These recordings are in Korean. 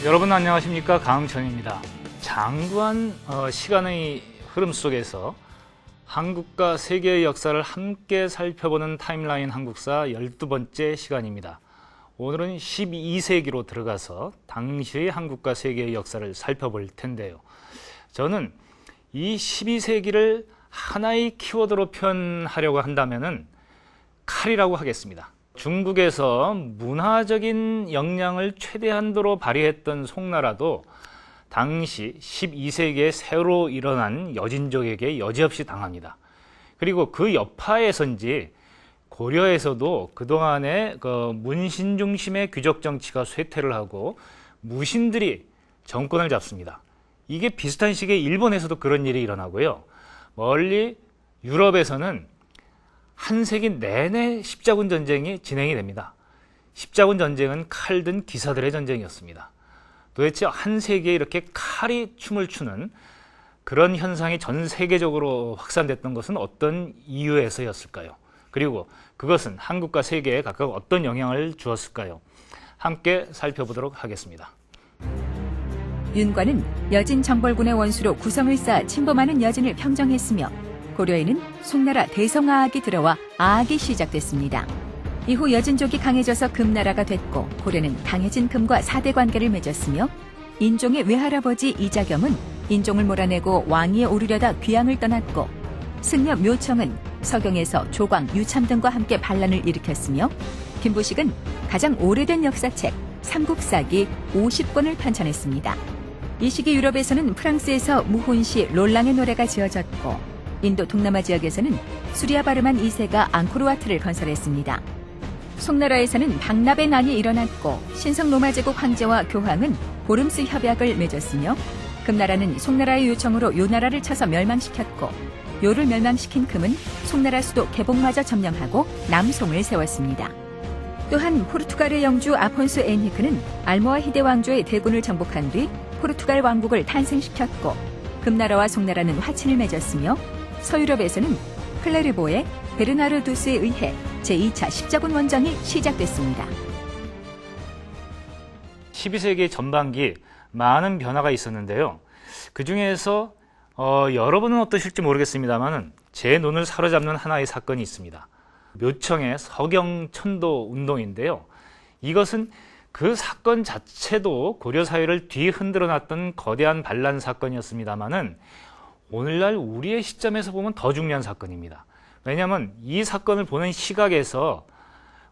여러분 안녕하십니까, 강흥천입니다. 장구한 시간의 흐름 속에서 한국과 세계의 역사를 함께 살펴보는 타임라인 한국사 12번째 시간입니다. 오늘은 12세기로 들어가서 당시의 한국과 세계의 역사를 살펴볼 텐데요. 저는 이 12세기를 하나의 키워드로 표현하려고 한다면 칼이라고 하겠습니다. 중국에서 문화적인 역량을 최대한도로 발휘했던 송나라도 당시 12세기에 새로 일어난 여진족에게 여지없이 당합니다. 그리고 그 여파에서인지 고려에서도 그동안의 문신 중심의 귀족 정치가 쇠퇴를 하고 무신들이 정권을 잡습니다. 이게 비슷한 시기에 일본에서도 그런 일이 일어나고요. 멀리 유럽에서는 한 세기 내내 십자군 전쟁이 진행이 됩니다. 십자군 전쟁은 칼 든 기사들의 전쟁이었습니다. 도대체 한 세기에 이렇게 칼이 춤을 추는 그런 현상이 전 세계적으로 확산됐던 것은 어떤 이유에서였을까요? 그리고 그것은 한국과 세계에 각각 어떤 영향을 주었을까요? 함께 살펴보도록 하겠습니다. 윤과는 여진 정벌군의 원수로 구성을 쌓아 침범하는 여진을 평정했으며 고려에는 송나라 대성아악이 들어와 아악이 시작됐습니다. 이후 여진족이 강해져서 금나라가 됐고 고려는 강해진 금과 사대 관계를 맺었으며 인종의 외할아버지 이자겸은 인종을 몰아내고 왕위에 오르려다 귀양을 떠났고 승려 묘청은 서경에서 조광, 유참 등과 함께 반란을 일으켰으며 김부식은 가장 오래된 역사책 삼국사기 50권을 편찬했습니다. 이 시기 유럽에서는 프랑스에서 무혼시 롤랑의 노래가 지어졌고 인도 동남아 지역에서는 수리아바르만 2세가 앙코르와트를 건설했습니다. 송나라에서는 박납의 난이 일어났고 신성 로마 제국 황제와 교황은 보름스 협약을 맺었으며 금나라는 송나라의 요청으로 요나라를 쳐서 멸망시켰고 요를 멸망시킨 금은 송나라 수도 개봉마저 점령하고 남송을 세웠습니다. 또한 포르투갈의 영주 아폰소 엔히크는 알모아 히데 왕조의 대군을 정복한 뒤 포르투갈 왕국을 탄생시켰고 금나라와 송나라는 화친을 맺었으며 서유럽에서는 클레르보의 베르나르두스에 의해 제2차 십자군 원정이 시작됐습니다. 12세기 전반기 많은 변화가 있었는데요. 그 중에서 여러분은 어떠실지 모르겠습니다만 제 눈을 사로잡는 하나의 사건이 있습니다. 묘청의 서경천도 운동인데요. 이것은 그 사건 자체도 고려 사회를 뒤흔들어 놨던 거대한 반란 사건이었습니다만은 오늘날 우리의 시점에서 보면 더 중요한 사건입니다. 왜냐하면 이 사건을 보는 시각에서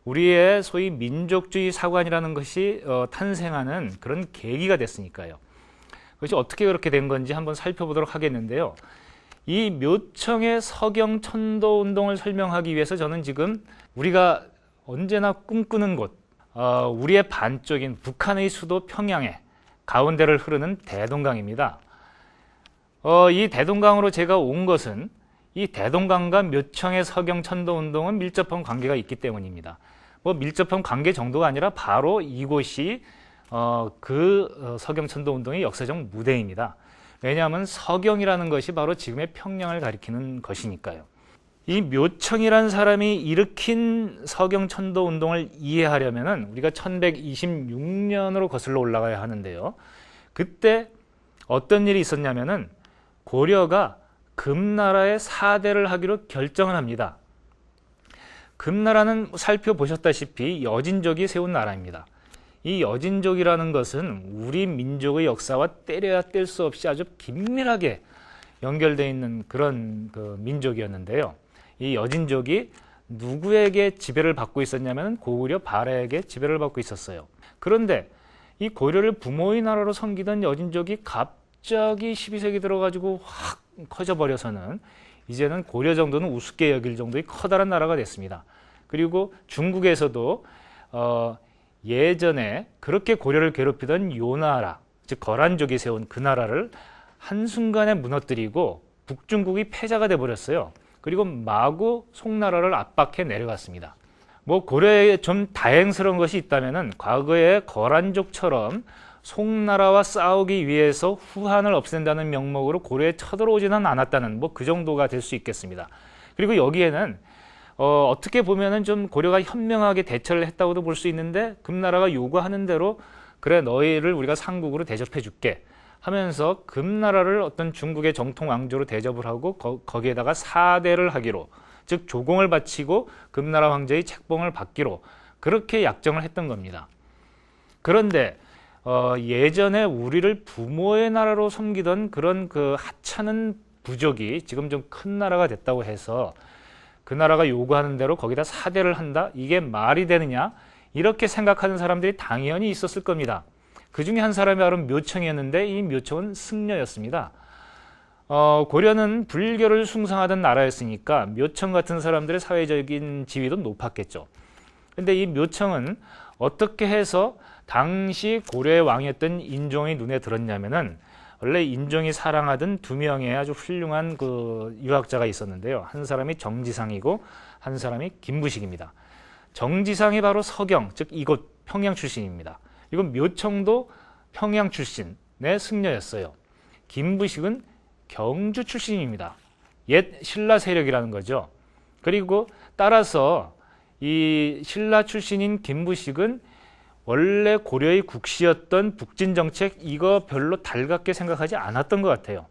우리의 소위 민족주의 사관이라는 것이 탄생하는 그런 계기가 됐으니까요. 그것이 어떻게 그렇게 된 건지 한번 살펴보도록 하겠는데요. 이 묘청의 서경천도 운동을 설명하기 위해서 저는 지금 우리가 언제나 꿈꾸는 곳, 우리의 반쪽인 북한의 수도 평양의 가운데를 흐르는 대동강입니다. 이 대동강으로 제가 온 것은 이 대동강과 묘청의 서경천도 운동은 밀접한 관계가 있기 때문입니다. 밀접한 관계 정도가 아니라 바로 이곳이 서경천도 운동의 역사적 무대입니다. 왜냐하면 서경이라는 것이 바로 지금의 평양을 가리키는 것이니까요. 이 묘청이라는 사람이 일으킨 서경천도 운동을 이해하려면 우리가 1126년으로 거슬러 올라가야 하는데요. 그때 어떤 일이 있었냐면은 고려가 금나라의 사대를 하기로 결정을 합니다. 금나라는 살펴보셨다시피 여진족이 세운 나라입니다. 이 여진족이라는 것은 우리 민족의 역사와 때려야 뗄 수 없이 아주 긴밀하게 연결되어 있는 그런 민족이었는데요. 이 여진족이 누구에게 지배를 받고 있었냐면 고구려 발해에게 지배를 받고 있었어요. 그런데 이 고려를 부모의 나라로 섬기던 여진족이 갑자기 12세기 들어가지고 확 커져버려서는 이제는 고려 정도는 우습게 여길 정도의 커다란 나라가 됐습니다. 그리고 중국에서도 예전에 그렇게 고려를 괴롭히던 요나라, 즉 거란족이 세운 그 나라를 한순간에 무너뜨리고 북중국이 패자가 돼버렸어요. 그리고 마구 송나라를 압박해 내려갔습니다. 고려에 좀 다행스러운 것이 있다면은 과거에 거란족처럼 송나라와 싸우기 위해서 후한을 없앤다는 명목으로 고려에 쳐들어오지는 않았다는 그 정도가 될 수 있겠습니다. 그리고 여기에는 어떻게 보면은 좀 고려가 현명하게 대처를 했다고도 볼 수 있는데 금나라가 요구하는 대로 그래 너희를 우리가 상국으로 대접해 줄게 하면서 금나라를 어떤 중국의 정통 왕조로 대접을 하고 거기에다가 사대를 하기로, 즉 조공을 바치고 금나라 황제의 책봉을 받기로 그렇게 약정을 했던 겁니다. 그런데 예전에 우리를 부모의 나라로 섬기던 그런 그 하찮은 부족이 지금 좀 큰 나라가 됐다고 해서 그 나라가 요구하는 대로 거기다 사대를 한다? 이게 말이 되느냐? 이렇게 생각하는 사람들이 당연히 있었을 겁니다. 그 중에 한 사람이 바로 묘청이었는데 이 묘청은 승려였습니다. 고려는 불교를 숭상하던 나라였으니까 묘청 같은 사람들의 사회적인 지위도 높았겠죠. 근데 이 묘청은 어떻게 해서 당시 고려의 왕이었던 인종의 눈에 들었냐면은, 원래 인종이 사랑하던 두 명의 아주 훌륭한 그 유학자가 있었는데요. 한 사람이 정지상이고 한 사람이 김부식입니다. 정지상이 바로 서경, 즉 이곳 평양 출신입니다. 이건 묘청도 평양 출신의 승려였어요. 김부식은 경주 출신입니다. 옛 신라 세력이라는 거죠. 그리고 따라서 이 신라 출신인 김부식은 원래 고려의 국시였던 북진 정책 이거 별로 달갑게 생각하지 않았던 것 같아요.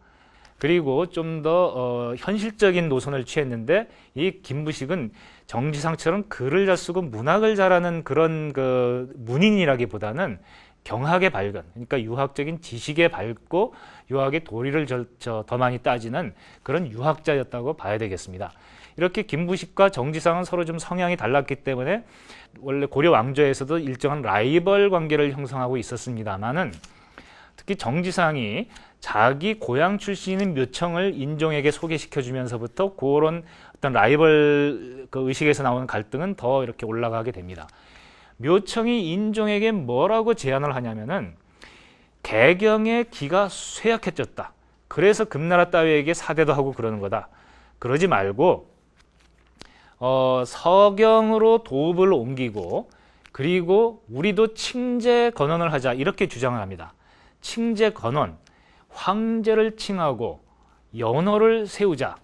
그리고 좀 더 현실적인 노선을 취했는데, 이 김부식은 정지상처럼 글을 잘 쓰고 문학을 잘하는 그런 그 문인이라기보다는 경학의 밝은, 그러니까 유학적인 지식에 밝고 유학의 도리를 더 많이 따지는 그런 유학자였다고 봐야 되겠습니다. 이렇게 김부식과 정지상은 서로 좀 성향이 달랐기 때문에 원래 고려 왕조에서도 일정한 라이벌 관계를 형성하고 있었습니다만은, 특히 정지상이 자기 고향 출신인 묘청을 인종에게 소개시켜 주면서부터 그런 어떤 라이벌 그 의식에서 나오는 갈등은 더 이렇게 올라가게 됩니다. 묘청이 인종에게 뭐라고 제안을 하냐면은, 개경의 기가 쇠약해졌다. 그래서 금나라 따위에게 사대도 하고 그러는 거다. 그러지 말고 서경으로 도읍을 옮기고, 그리고 우리도 칭제 건원을 하자, 이렇게 주장을 합니다. 칭제 건원, 황제를 칭하고 연호를 세우자.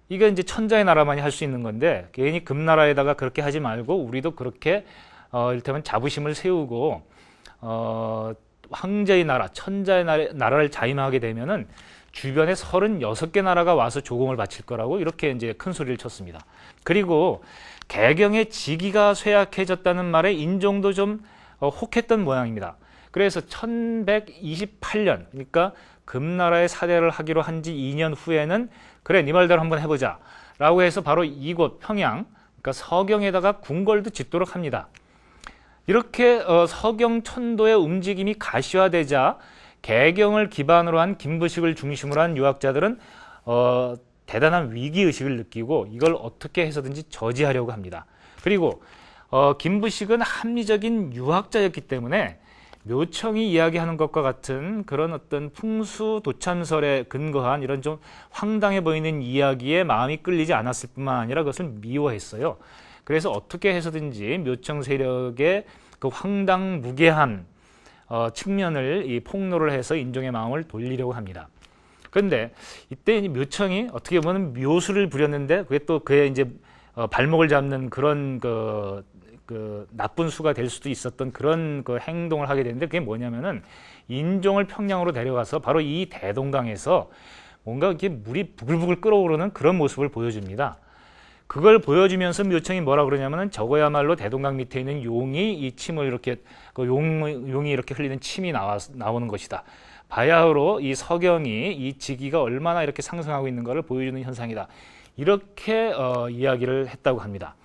이게 이제 천자의 나라만이 할 수 있는 건데, 괜히 금나라에다가 그렇게 하지 말고 우리도 그렇게 이를테면 자부심을 세우고 황제의 나라, 천자의 나라를 자임하게 되면은 주변에 36개 나라가 와서 조공을 바칠 거라고 이렇게 이제 큰 소리를 쳤습니다. 그리고 개경의 지기가 쇠약해졌다는 말에 인종도 좀 혹했던 모양입니다. 그래서 1128년, 그러니까 금나라의 사대를 하기로 한 지 2년 후에는 그래 네 말대로 한번 해보자 라고 해서 바로 이곳 평양, 그러니까 서경에다가 궁궐도 짓도록 합니다. 이렇게 서경 천도의 움직임이 가시화되자 개경을 기반으로 한 김부식을 중심으로 한 유학자들은 대단한 위기의식을 느끼고 이걸 어떻게 해서든지 저지하려고 합니다. 그리고 김부식은 합리적인 유학자였기 때문에 묘청이 이야기하는 것과 같은 그런 어떤 풍수 도참설에 근거한 이런 좀 황당해 보이는 이야기에 마음이 끌리지 않았을 뿐만 아니라 그것을 미워했어요. 그래서 어떻게 해서든지 묘청 세력의 그 황당무계한 측면을 이 폭로를 해서 인종의 마음을 돌리려고 합니다. 그런데 이때 묘청이 어떻게 보면 묘수를 부렸는데 그게 또 그의 이제 발목을 잡는 그런 그 나쁜 수가 될 수도 있었던 그런 그 행동을 하게 되는데, 그게 뭐냐면은 인종을 평양으로 데려가서 바로 이 대동강에서 뭔가 이렇게 물이 부글부글 끓어오르는 그런 모습을 보여줍니다. 그걸 보여주면서 묘청이 뭐라 그러냐면은 저거야말로 대동강 밑에 있는 용이 이 침을 이렇게 용이 이렇게 흘리는 침이 나오는 것이다. 바야흐로 이 서경이 이 지기가 얼마나 이렇게 상승하고 있는 것을 보여주는 현상이다. 이렇게 이야기를 했다고 합니다.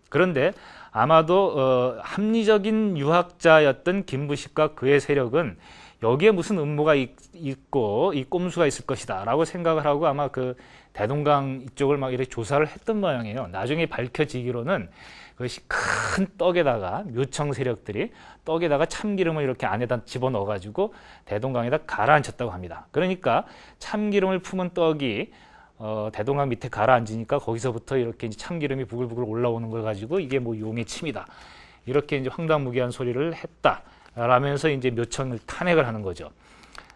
그런데 아마도 합리적인 유학자였던 김부식과 그의 세력은 여기에 무슨 음모가 있고 이 꼼수가 있을 것이다 라고 생각을 하고 아마 그 대동강 이쪽을 막 이렇게 조사를 했던 모양이에요. 나중에 밝혀지기로는 그것이 큰 떡에다가 묘청 세력들이 떡에다가 참기름을 이렇게 안에다 집어넣어 가지고 대동강에다 가라앉혔다고 합니다. 그러니까 참기름을 품은 떡이 대동강 밑에 가라앉으니까 거기서부터 이렇게 이제 참기름이 부글부글 올라오는 걸 가지고 이게 뭐 용의 침이다. 이렇게 이제 황당무계한 소리를 했다. 라면서 이제 묘청을 탄핵을 하는 거죠.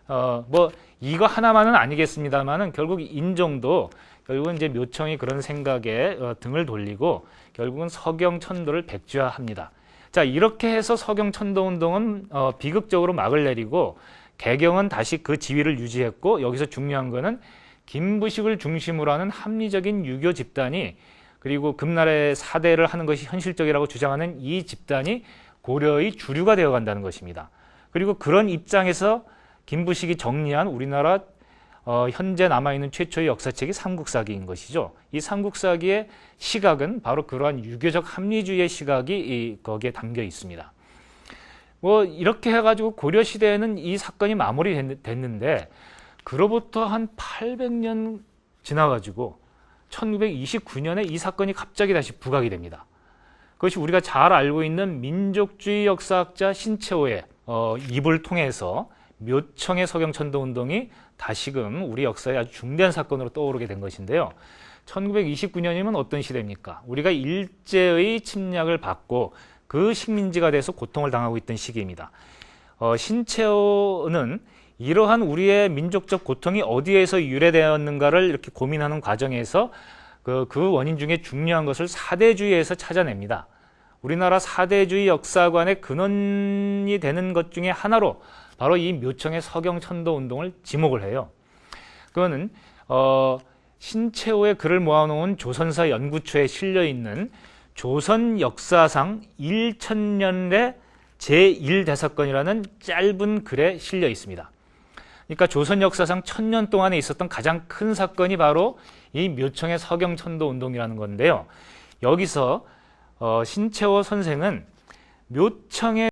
뭐 이거 하나만은 아니겠습니다만은 결국 인종도 결국은 이제 묘청이 그런 생각에 등을 돌리고 결국은 서경 천도를 백지화합니다. 자, 이렇게 해서 서경천도운동은 비극적으로 막을 내리고 개경은 다시 그 지위를 유지했고, 여기서 중요한 거는 김부식을 중심으로 하는 합리적인 유교 집단이, 그리고 금나라의 사대를 하는 것이 현실적이라고 주장하는 이 집단이 고려의 주류가 되어 간다는 것입니다. 그리고 그런 입장에서 김부식이 정리한 우리나라 현재 남아있는 최초의 역사책이 삼국사기인 것이죠. 이 삼국사기의 시각은 바로 그러한 유교적 합리주의의 시각이 거기에 담겨 있습니다. 뭐 이렇게 해가지고 고려시대에는 이 사건이 마무리됐는데, 그로부터 한 800년 지나가지고 1929년에 이 사건이 갑자기 다시 부각이 됩니다. 그것이 우리가 잘 알고 있는 민족주의 역사학자 신채호의 입을 통해서 묘청의 서경천도운동이 다시금 우리 역사의 아주 중대한 사건으로 떠오르게 된 것인데요. 1929년이면 어떤 시대입니까? 우리가 일제의 침략을 받고 그 식민지가 돼서 고통을 당하고 있던 시기입니다. 신채호는 이러한 우리의 민족적 고통이 어디에서 유래되었는가를 이렇게 고민하는 과정에서 그 원인 중에 중요한 것을 사대주의에서 찾아냅니다. 우리나라 사대주의 역사관의 근원이 되는 것 중에 하나로 바로 이 묘청의 서경천도운동을 지목을 해요. 그거는 신채호의 글을 모아놓은 조선사 연구초에 실려있는 조선 역사상 1000년대 제1대사건이라는 짧은 글에 실려 있습니다. 그러니까 조선 역사상 1000년 동안에 있었던 가장 큰 사건이 바로 이 묘청의 서경천도운동이라는 건데요. 여기서 신채호 선생은 묘청의